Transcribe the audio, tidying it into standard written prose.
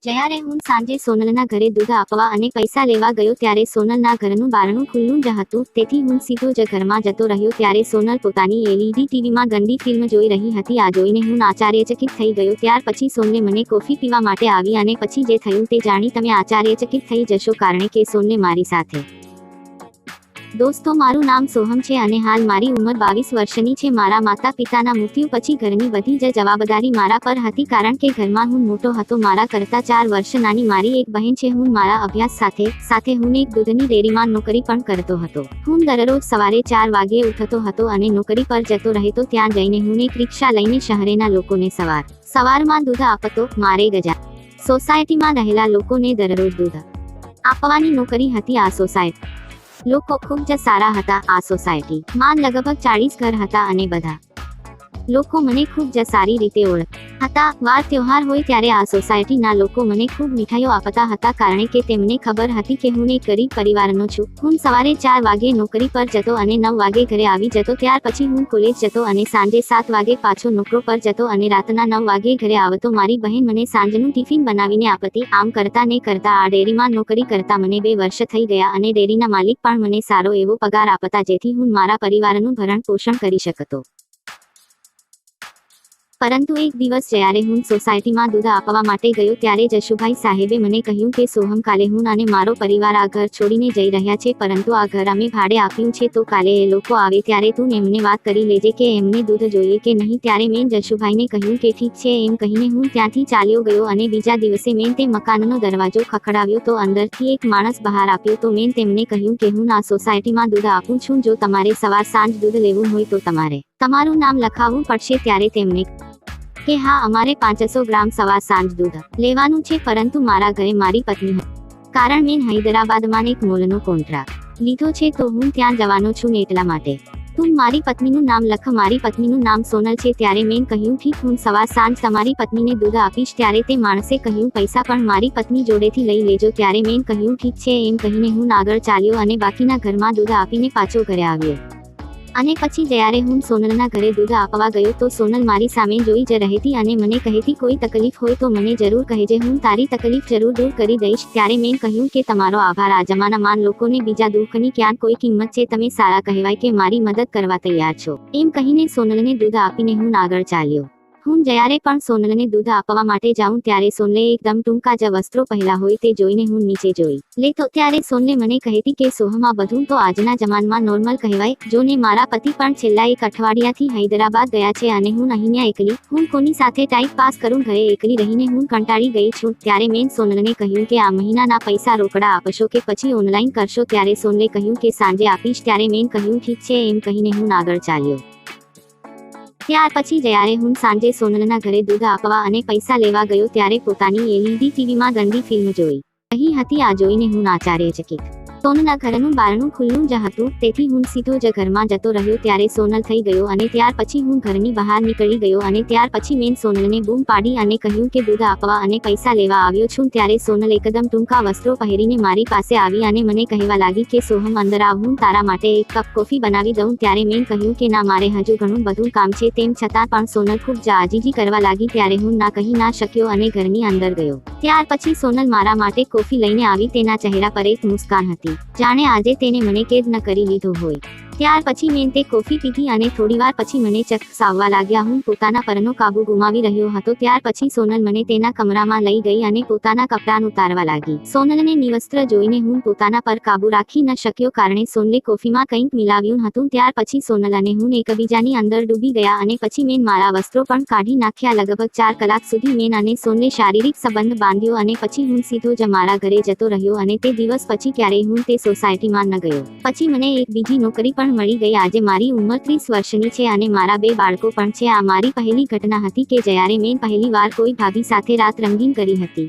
જ્યારે હું સાંજે સોનલના ઘરે દૂધ આપવા અને પૈસા લેવા ગયો ત્યારે સોનલના ઘરનું બારણું ખુલ્લું જ હતું, તેથી હું સીધો જ ઘરમાં જતો રહ્યો ત્યારે સોનલ પોતાની એલઈડી ટીવીમાં ગંદી ફિલ્મ જોઈ રહી હતી. આ જોઈને હું આશ્ચર્યચકિત થઈ ગયો. ત્યાર પછી સોનલે મને કોફી પીવા માટે આવી અને પછી જે થયું તે જાણી તમે આશ્ચર્યચકિત થઈ જશો, કારણ કે સોનલે મારી સાથે. દોસ્તો, મારું નામ સોહમ છે અને હાલ મારી ઉંમર 22 વર્ષની છે. મારા માતા પિતાના મૃત્યુ પછી ઘરની બધી જ જવાબદારી મારા પર હતી, કારણ કે ઘરમાં હું મોટો હતો. મારા કરતા 4 વર્ષ નાની મારી એક બહેન છે. હું મારા અભ્યાસ સાથે હું એક દૂધની ડેરીમાં નોકરી પણ કરતો હતો. હું દરરોજ સવારે 4 વાગ્યે ઉઠતો હતો અને નોકરી પર જતો રહેતો. ત્યાં જઈને હું એક રિક્ષા લઈને શહેરના લોકોને સવારમાં દૂધ આપતો. મારે ગજા સોસાયટીમાં રહેલા લોકોને દરરોજ દૂધ આપવાની નોકરી હતી. આ સોસાયટી લોકો ખૂબ જ સારા હતા. આ સોસાયટી માં લગભગ 40 ઘર હતા અને બધા લોકો મને ખૂબ જ સારી રીતે ઓળખતા. વાર તહેવાર હોય ત્યારે આ સોસાયટીના લોકો મને ખૂબ મીઠાઈઓ આપતા હતા, કારણ કે તેમને ખબર હતી કે હું એક ગરીબ પરિવારનો છું. હું સવારે 4 વાગે નોકરી પર જતો અને 9 વાગે ઘરે આવી જતો. ત્યાર પછી હું કોલેજ જતો અને સાંજે 7 વાગે પાછો નોકરી પર જતો અને રાતના 9 વાગે ઘરે આવતો. મારી બહેન મને સાંજનું ટિફિન બનાવીને આપતી. આમ કરતા ને કરતા આ ડેરીમાં નોકરી કરતા મને 2 વર્ષ થઈ ગયા અને ડેરીના માલિક પણ મને સારો એવો પગાર આપતા, જેથી હું મારા પરિવારનું ભરણ પોષણ કરી શકતો. પરંતુ એક દિવસ જ્યારે હું સોસાયટીમાં દૂધ આપવા માટે ગયો ત્યારે જશુભાઈ સાહેબે મને કહ્યું કે સોહમ, કાલે હું અને મારો પરિવાર આ ઘર છોડીને જઈ રહ્યા છે, પરંતુ આ ઘર અમે ભાડે આપ્યું છે, તો કાલે એ લોકો આવે ત્યારે તું એમને વાત કરી લેજે કે એમને દૂધ જોઈએ કે નહીં. ત્યારે મેં જશુભાઈને કહ્યું કે ઠીક છે. એમ કહીને હું ત્યાંથી ચાલ્યો ગયો અને બીજા દિવસે મેં તે મકાનનો દરવાજો ખખડાવ્યો તો અંદરથી એક માણસ બહાર આવ્યો. તો મેં તેમને કહ્યું કે હું આ સોસાયટીમાં દૂધ આપું છું, જો તમારે સવાર સાંજ દૂધ લેવું હોય તો તમારે તમારું નામ લખાવવું પડશે. ત્યારે તેમને કે હા, અમારે 500 ગ્રામ સવાર સાંજ દૂધ લેવાનું છે, પરંતુ મારા ઘરે મારી પત્ની કારણ મેં હૈદરાબાદમાં એક મોલનો કોન્ટ્રાક્ટ લીધો છે, તો હું ત્યાં જવાનો છું એટલા માટે તું મારી પત્નીનું નામ લખ. મારી પત્નીનું નામ સોનલ છે. ત્યારે મેં કહ્યું ઠીક, હું સવાર સાંજ તમારી પત્નીને દૂધ આપીશ. ત્યારે તે માણસે કહ્યું પૈસા પણ મારી પત્ની જોડેથી લઈ લેજો. ત્યારે મેં કહ્યું ઠીક છે. એમ કહીને હું આગળ ચાલ્યો અને બાકીના ઘરમાં દૂધ આપીને પાછો ઘરે આવ્યો. અને પછી જ્યારે હું સોનલના ઘરે દૂધ આપવા ગયો તો સોનલ મારી સામે જોઈ જ રહેતી અને મને કહેતી કોઈ તકલીફ હોય તો મને જરૂર કહેજે, હું તારી તકલીફ જરૂર દૂર કરી દઈશ. ત્યારે મેં કહ્યું કે તમારો આભાર. આ જમાનામાં લોકોને બીજા દુઃખની ક્યાં કોઈ કિંમત છે? તમે સારા કહેવાય કે મારી મદદ કરવા તૈયાર છો. એમ કહીને સોનલને દૂધ આપીને હું આગળ ચાલ્યો. હું જ્યારે પણ સોનલને દૂધ આપવા માટે જાઉં ત્યારે સોનલે એકદમ ટૂંકા જ વસ્ત્રો પહેલા હોય તે જોઈને હું નીચે જોઈ લેતો. ત્યારે સોનલે મને કહેતી કે સોહમ, આ બધું તો આજના જમાનામાં નોર્મલ કહેવાય. જોને મારા પતિ પણ છેલ્લા 1 અઠવાડિયાથી હૈદરાબાદ ગયા છે અને હું અહીંયા એકલી. હું કોની સાથે ટાઈમ પાસ કરું? ઘરે એકલી રહીને હું કંટાળી ગઈ છું. ત્યારે મેં સોનલને કહ્યું કે આ મહિનાના પૈસા રોકડા આપશો કે પછી ઓનલાઈન કરશો? ત્યારે સોનલે કહ્યું કે સાંજે આપીશ. ત્યારે મેં કહ્યું ઠીક છે. એમ કહીને હું આગળ ચાલ્યો. ત્યાર પછી જ્યારે હું સાંજે સોનલના ઘરે દૂધ આપવા અને પૈસા લેવા ગયો ત્યારે પોતાની એલઈડી ટીવીમાં ગંદી ફિલ્મ જોઈ રહી હતી. આ જોઈને હું આશ્ચર્યચકિત. સોનલના ઘરનું બારણું ખુલ્લું જ હતું, તેથી હું સીધો જ ઘરમાં જતો રહ્યો. ત્યારે સોનલ થઈ ગયો અને ત્યાર પછી હું ઘરની બહાર નીકળી ગયો અને ત્યાર પછી મેં સોનલને બૂમ પાડી અને કહ્યું કે દૂધ આપવા અને પૈસા લેવા આવ્યો છું. ત્યારે સોનલ એકદમ ટૂંકા વસ્ત્રો પહેરીને મારી પાસે આવી અને મને કહેવા લાગી કે સોહમ, અંદર આવ, હું તારા માટે એક કપ કોફી બનાવી દઉં. ત્યારે મેં કહ્યું કે ના, મારે હજુ ઘણું બધું કામ છે. તેમ છતાં પણ સોનલ ખૂબ જ આજીજી કરવા લાગી. ત્યારે હું ના કહી ના શક્યો અને ઘરની અંદર ગયો. ત્યાર પછી સોનલ મારા માટે કોફી લઈને આવી. તેના ચહેરા પર એક મુસ્કાન હતી, જાણે આજે તેને મને કેદ ન કરી લીધો હોય. ત્યાર પછી મેં તે કોફી પીધી અને થોડીવાર પછી મને ચક્કર આવવા લાગ્યા. હું પોતાના પરનો કાબુ ગુમાવી રહ્યો હતો. ત્યાર પછી સોનલ મને તેના કમરામાં લઈ ગઈ અને પોતાના કપડાં ઉતારવા લાગી. સોનલને નિવસ્ત્ર જોઈને હું પોતાના પર કાબુ રાખી ન શક્યો, કારણ સોનલે કોફીમાં કંઈક મિલાવ્યું હતું. ત્યાર પછી સોનલ અને હું એકબીજાની અંદર ડૂબી ગયા અને પછી મેં મારા વસ્ત્રો પણ કાઢી નાખ્યા. લગભગ 4 કલાક સુધી મેં અને સોનલે શારીરિક સંબંધ બાંધ્યો અને પછી હું સીધો જ મારા ઘરે જતો રહ્યો અને તે દિવસ પછી ક્યારેય હું તે સોસાયટીમાં ન ગયો. પછી મને એક બીજી નોકરી પણ મળી ગઈ. આજે મારી ઉંમર 30 વર્ષની છે અને મારા 2 બાળકો પણ છે. આ મારી પહેલી ઘટના હતી કે જ્યારે મેં પહેલી વાર કોઈ ભાભી સાથે રાત રંગીન કરી હતી.